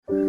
Well,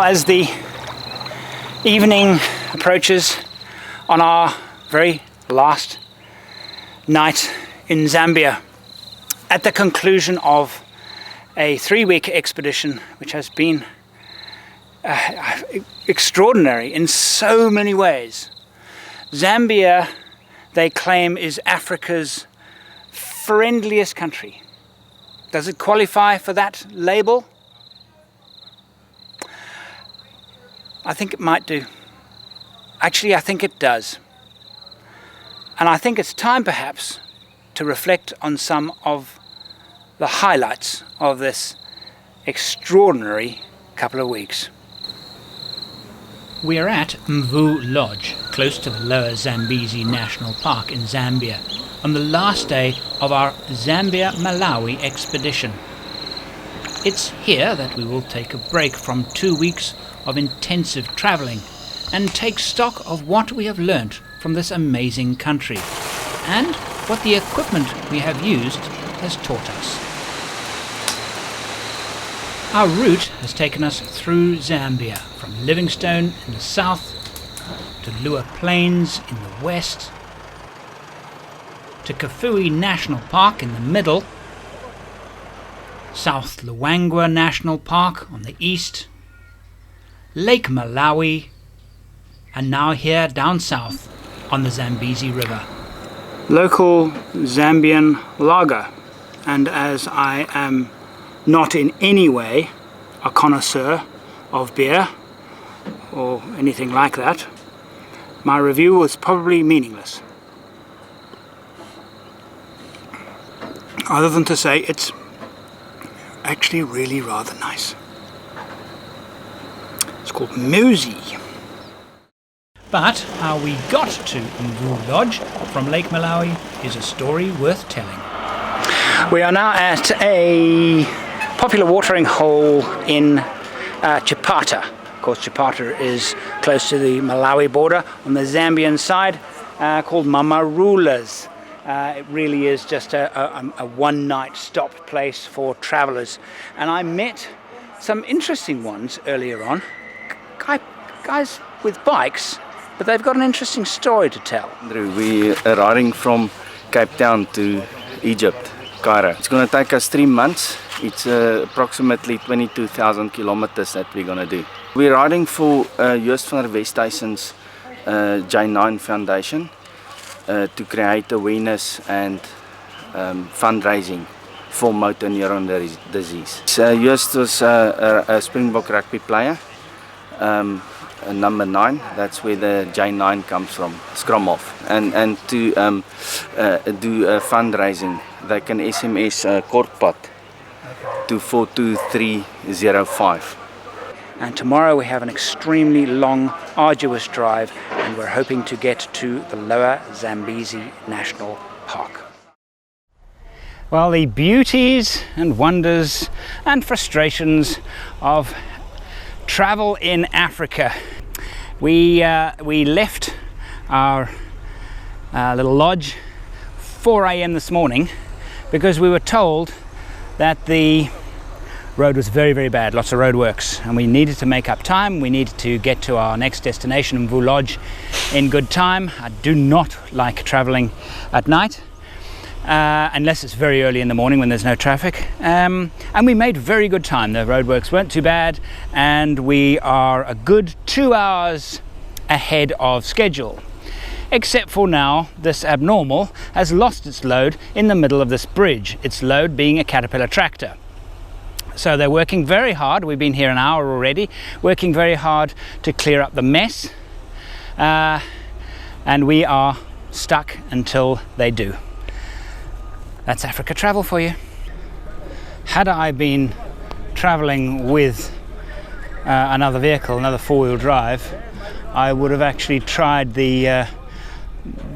as the evening approaches on our very last night in Zambia, at the conclusion of a 3-week expedition which has been extraordinary in so many ways. Zambia, they claim, is Africa's friendliest country. Does it qualify for that label? I think it might do. Actually, I think it does. And I think it's time perhaps to reflect on some of the highlights of this extraordinary couple of weeks. We are at Mvuu Lodge, close to the Lower Zambezi National Park in Zambia, on the last day of our Zambia Malawi expedition. It's here that we will take a break from 2 weeks of intensive travelling and take stock of what we have learnt from this amazing country and what the equipment we have used has taught us. Our route has taken us through Zambia, from Livingstone in the south to Lower Plains in the west to Kafue National Park in the middle, South Luangwa National Park on the east, Lake Malawi, and now here down south on the Zambezi River. Local Zambian lager, and as I am not in any way a connoisseur of beer or anything like that, my review was probably meaningless. Other than to say it's actually really rather nice. It's called Mvuu. But how we got to Mvuu Lodge from Lake Malawi is a story worth telling. We are now at a popular watering hole in Chipata. Of course, Chipata is close to the Malawi border on the Zambian side, called Mamarula's. It really is just a one-night stop place for travellers. And I met some interesting ones earlier on. Guys with bikes, but they've got an interesting story to tell. We are riding from Cape Town to Egypt, Cairo. It's going to take us 3 months. It's approximately 22,000 kilometers that we're going to do. We're riding for Joost van der Westhuizen's J9 Foundation to create awareness and fundraising for motor neuron disease. Joost was a Springbok rugby player. Number 9, that's where the J9 comes from, scrum off. And to do fundraising, they can SMS Kortpad to 42305. And tomorrow we have an extremely long, arduous drive, and we're hoping to get to the Lower Zambezi National Park. Well, the beauties and wonders and frustrations of travel in Africa. We left our little lodge 4 a.m. this morning because we were told that the road was very, very bad, lots of roadworks, and we needed to make up time. We needed to get to our next destination, Mvuu Lodge, in good time. I do not like traveling at night. Unless it's very early in the morning when there's no traffic. And we made very good time. The roadworks weren't too bad, and we are a good 2 hours ahead of schedule. Except for now, this abnormal has lost its load in the middle of this bridge, its load being a Caterpillar tractor. So they're working very hard. We've been here an hour already, working very hard to clear up the mess. And we are stuck until they do. That's Africa travel for you. Had I been traveling with another vehicle, another four-wheel drive, I would have actually tried the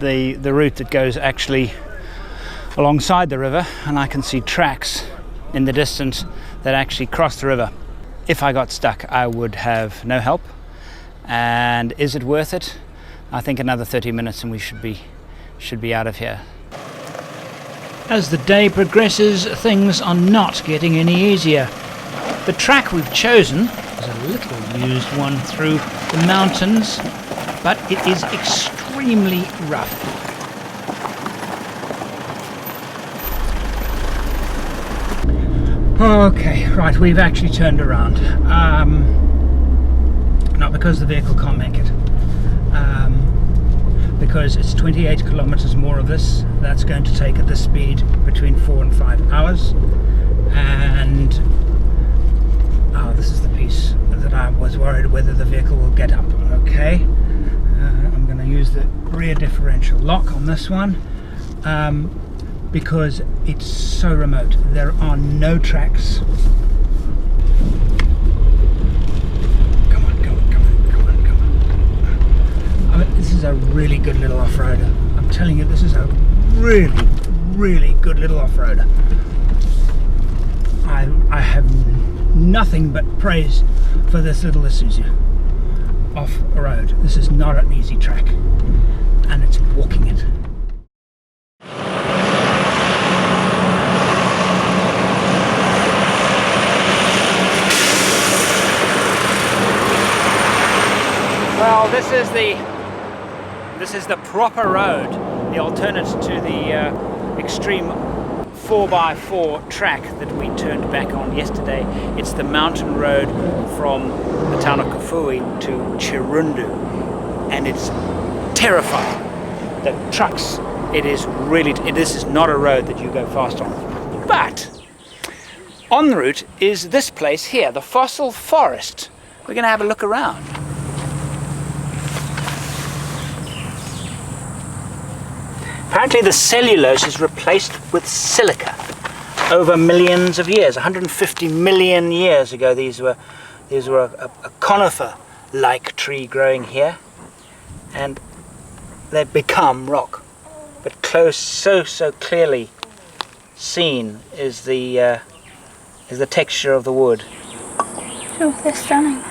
route that goes actually alongside the river, and I can see tracks in the distance that actually cross the river. If I got stuck, I would have no help. And is it worth it? I think another 30 minutes and we should be out of here. As the day progresses, things are not getting any easier. The track we've chosen is a little used one through the mountains, but it is extremely rough. Okay, right, we've actually turned around. Not because the vehicle can't make it. Because it's 28 kilometers more of this. That's going to take at this speed between 4 and 5 hours. And this is the piece that I was worried whether the vehicle will get up. Okay, I'm going to use the rear differential lock on this one because it's so remote. There are no tracks. This is a really good little off-roader. I'm telling you, this is a really, really good little off-roader. I have nothing but praise for this little Isuzu off-road. This is not an easy track, and it's walking it. Well, this is the proper road, the alternate to the extreme 4x4 track that we turned back on yesterday. It's the mountain road from the town of Kafue to Chirundu, and it's terrifying. The trucks, this is not a road that you go fast on. But en route is this place here, the fossil forest. We're going to have a look around. Apparently the cellulose is replaced with silica over millions of years. 150 million years ago, these were a conifer-like tree growing here, and they've become rock. But close, so clearly seen is the texture of the wood. Oh, they're stunning.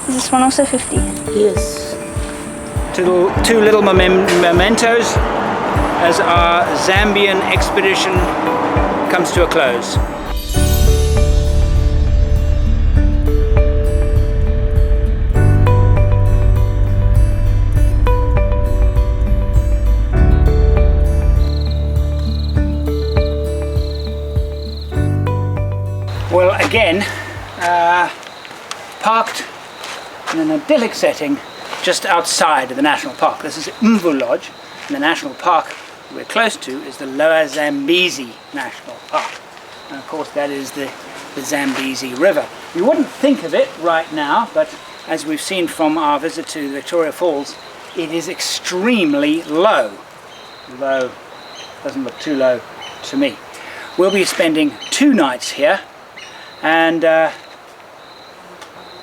Is this one also 50? Yes. Two little mementos as our Zambian expedition comes to a close. Well, again, parked in an idyllic setting just outside of the national park. This is Mvuu Lodge, and the national park we're close to is the Lower Zambezi National Park. And of course that is the Zambezi River. You wouldn't think of it right now, but as we've seen from our visit to Victoria Falls, it is extremely low, although it doesn't look too low to me. We'll be spending 2 nights here and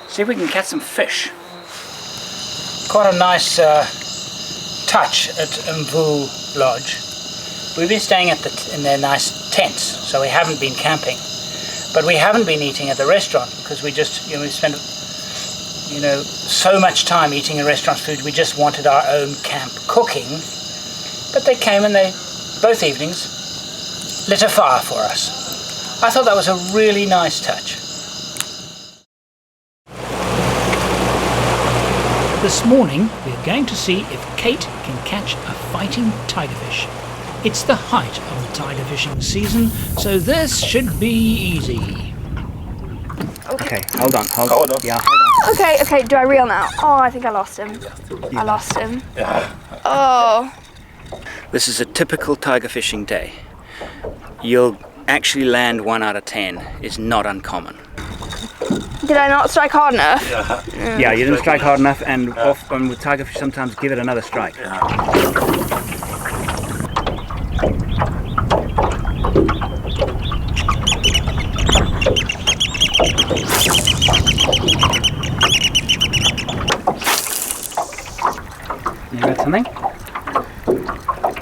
see if we can catch some fish. Quite a nice touch at Mvuu Lodge. We've been staying in their nice tents, so we haven't been camping. But we haven't been eating at the restaurant because we just, we spent, so much time eating in restaurant food. We just wanted our own camp cooking. But they came and both evenings, lit a fire for us. I thought that was a really nice touch. This morning we're going to see if Kate can catch a fighting tigerfish. It's the height of the tiger fishing season, so this should be easy. Okay, hold on. Yeah, hold on. Okay, do I reel now? Oh, I think I lost him. I lost him. Oh. This is a typical tiger fishing day. You'll actually land 1 out of 10 is not uncommon. Did I not strike hard enough? Yeah, you didn't strike hard enough, and often with tigerfish sometimes give it another strike. You got something?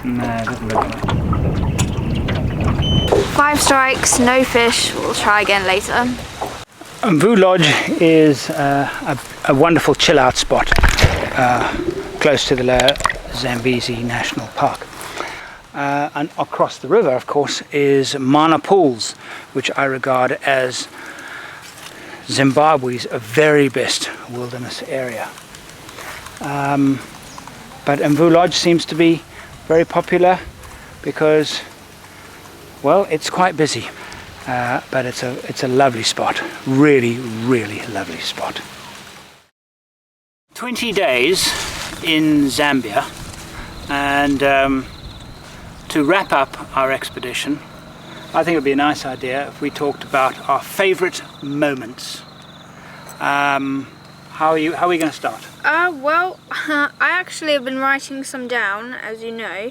No, it doesn't look like it. 5 strikes, no fish. We'll try again later. Mvuu Lodge is a wonderful chill-out spot close to the Lower Zambezi National Park. And across the river, of course, is Mana Pools, which I regard as Zimbabwe's very best wilderness area. But Mvuu Lodge seems to be very popular because, well, it's quite busy. But it's a lovely spot, really lovely spot. 20 days in Zambia, and to wrap up our expedition, I think it would be a nice idea if we talked about our favourite moments. How are we going to start? Well, I actually have been writing some down, as you know.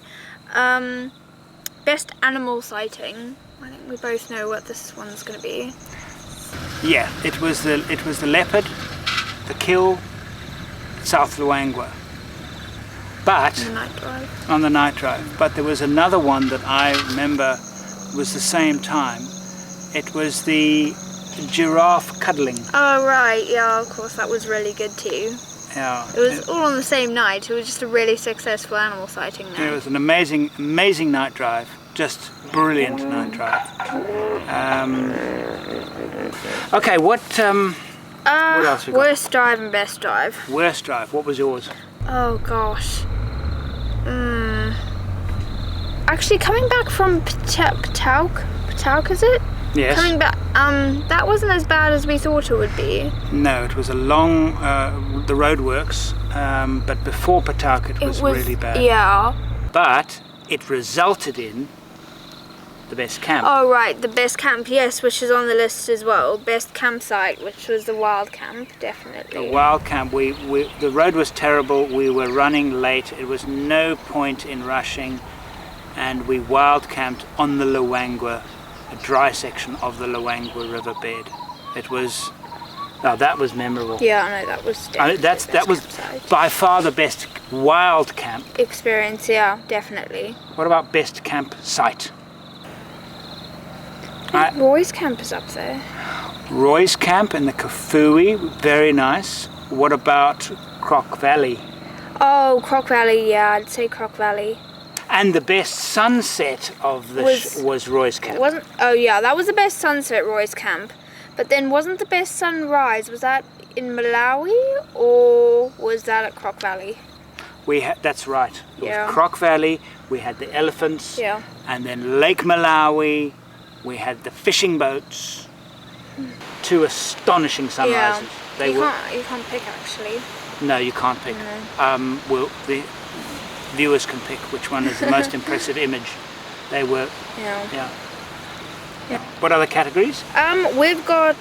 Best animal sighting. I think we both know what this one's going to be. Yeah, it was the leopard, the kill, South Luangwa. But on the night drive. But there was another one that I remember was the same time. It was the giraffe cuddling. Oh right, yeah, of course, that was really good too. Yeah. It was all on the same night. It was just a really successful animal sighting there. It was an amazing night drive. Just brilliant night drive. Okay, what else we got? Worst drive and best drive. Worst drive. What was yours? Oh gosh. Actually, coming back from Patauk, is it? Yes. Coming back, that wasn't as bad as we thought it would be. No, it was along the Roadworks, but before Patauk it was really bad. Yeah. But it resulted in the best camp. Oh right, the best camp, yes, which is on the list as well. Best campsite, which was the wild camp, definitely. The wild camp, the road was terrible, we were running late, it was no point in rushing, and we wild camped on the Luangwa, a dry section of the Luangwa riverbed. It was, that was memorable. Yeah, no, that was definitely that was campsite. By far the best wild camp. Experience, yeah, definitely. What about best campsite? Roy's camp is up there. Roy's camp in the Kafui, very nice. What about Croc Valley? Oh, Croc Valley, yeah, I'd say Croc Valley. And the best sunset of was Roy's camp. Oh yeah, that was the best sunset at Roy's camp. But then wasn't the best sunrise, was that in Malawi or was that at Croc Valley? That's right. It was Yeah. Croc Valley, we had the elephants, Yeah. and then Lake Malawi, we had the fishing boats. 2 astonishing sunrises. Yeah. You can't pick actually. No, you can't pick. No. Well, the viewers can pick which one is the most impressive image. They were, Yeah. What other categories? We've got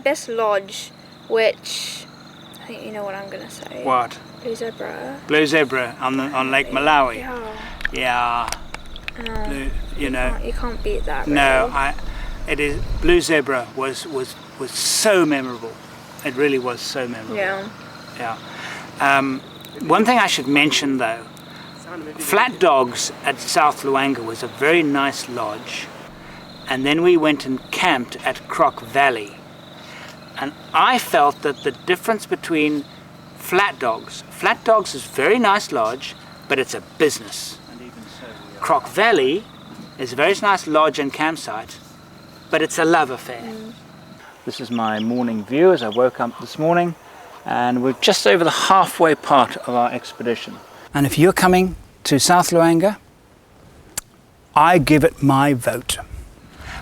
best lodge, which I think you know what I'm gonna say. What? Blue Zebra. Blue Zebra on Lake Malawi. Yeah. Yeah. Blue, You can't beat that. Really. No, Blue Zebra was so memorable. It really was so memorable. Yeah. Yeah. One thing I should mention though, Flat Dogs at South Luangwa was a very nice lodge, and then we went and camped at Croc Valley, and I felt that the difference between Flat Dogs is a very nice lodge, but it's a business. Croc Valley is a very nice lodge and campsite, but it's a love affair. This is my morning view as I woke up this morning, and we're just over the halfway part of our expedition. And if you're coming to South Luangwa, I give it my vote.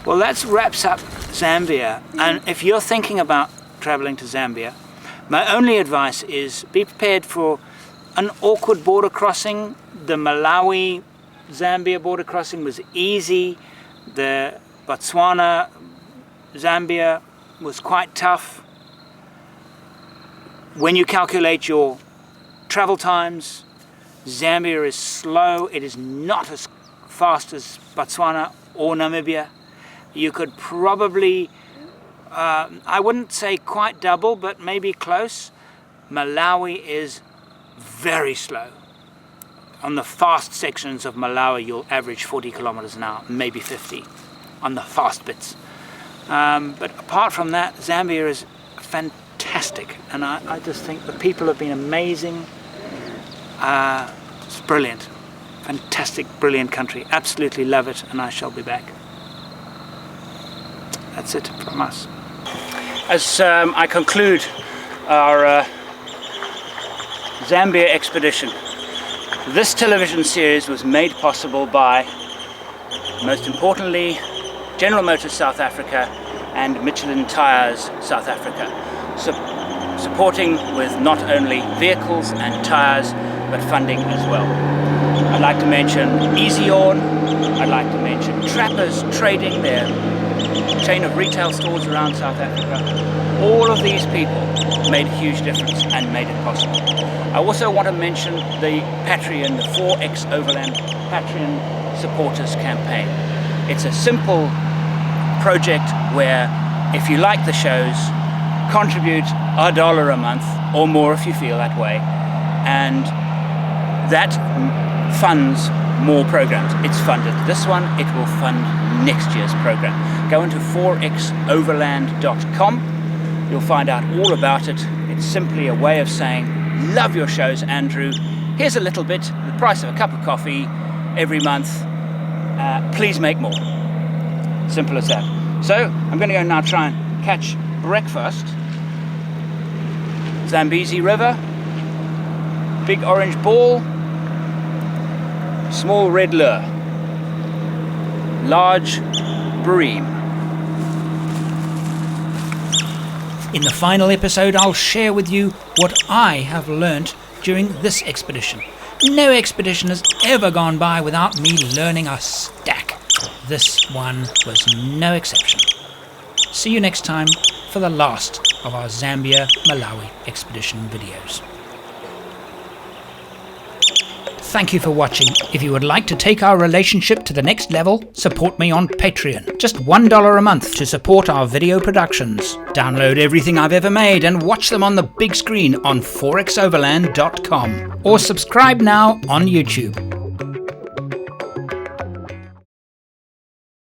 Well, that wraps up Zambia, and if you're thinking about traveling to Zambia, my only advice is be prepared for an awkward border crossing. The Malawi Zambia border crossing was easy. The Botswana Zambia was quite tough. When you calculate your travel times, Zambia is slow. It is not as fast as Botswana or Namibia. You could probably, I wouldn't say quite double, but maybe close. Malawi is very slow. On the fast sections of Malawi, you'll average 40 kilometers an hour, maybe 50 on the fast bits. But apart from that, Zambia is fantastic, and I just think the people have been amazing. It's brilliant, fantastic, brilliant country. Absolutely love it, and I shall be back. That's it from us. As I conclude our Zambia expedition, this television series was made possible by, most importantly, General Motors South Africa and Michelin Tires South Africa, supporting with not only vehicles and tires, but funding as well. I'd like to mention Easy On, I'd like to mention Trappers Trading, their chain of retail stores around South Africa. All of these people made a huge difference and made it possible. I also want to mention the Patreon, the 4X Overland Patreon Supporters Campaign. It's a simple project where if you like the shows, contribute $1 a month or more if you feel that way, and that funds more programs. It's funded this one, it will fund next year's program. Go into 4xoverland.com. You'll find out all about it. It's simply a way of saying, love your shows, Andrew. Here's a little bit, the price of a cup of coffee every month. Please make more. Simple as that. So I'm going to go now try and catch breakfast. Zambezi River, big orange ball, small red lure, large bream. In the final episode, I'll share with you what I have learnt during this expedition. No expedition has ever gone by without me learning a stack. This one was no exception. See you next time for the last of our Zambia-Malawi expedition videos. Thank you for watching. If you would like to take our relationship to the next level, support me on Patreon. Just $1 a month to support our video productions. Download everything I've ever made and watch them on the big screen on 4xoverland.com. Or subscribe now on YouTube.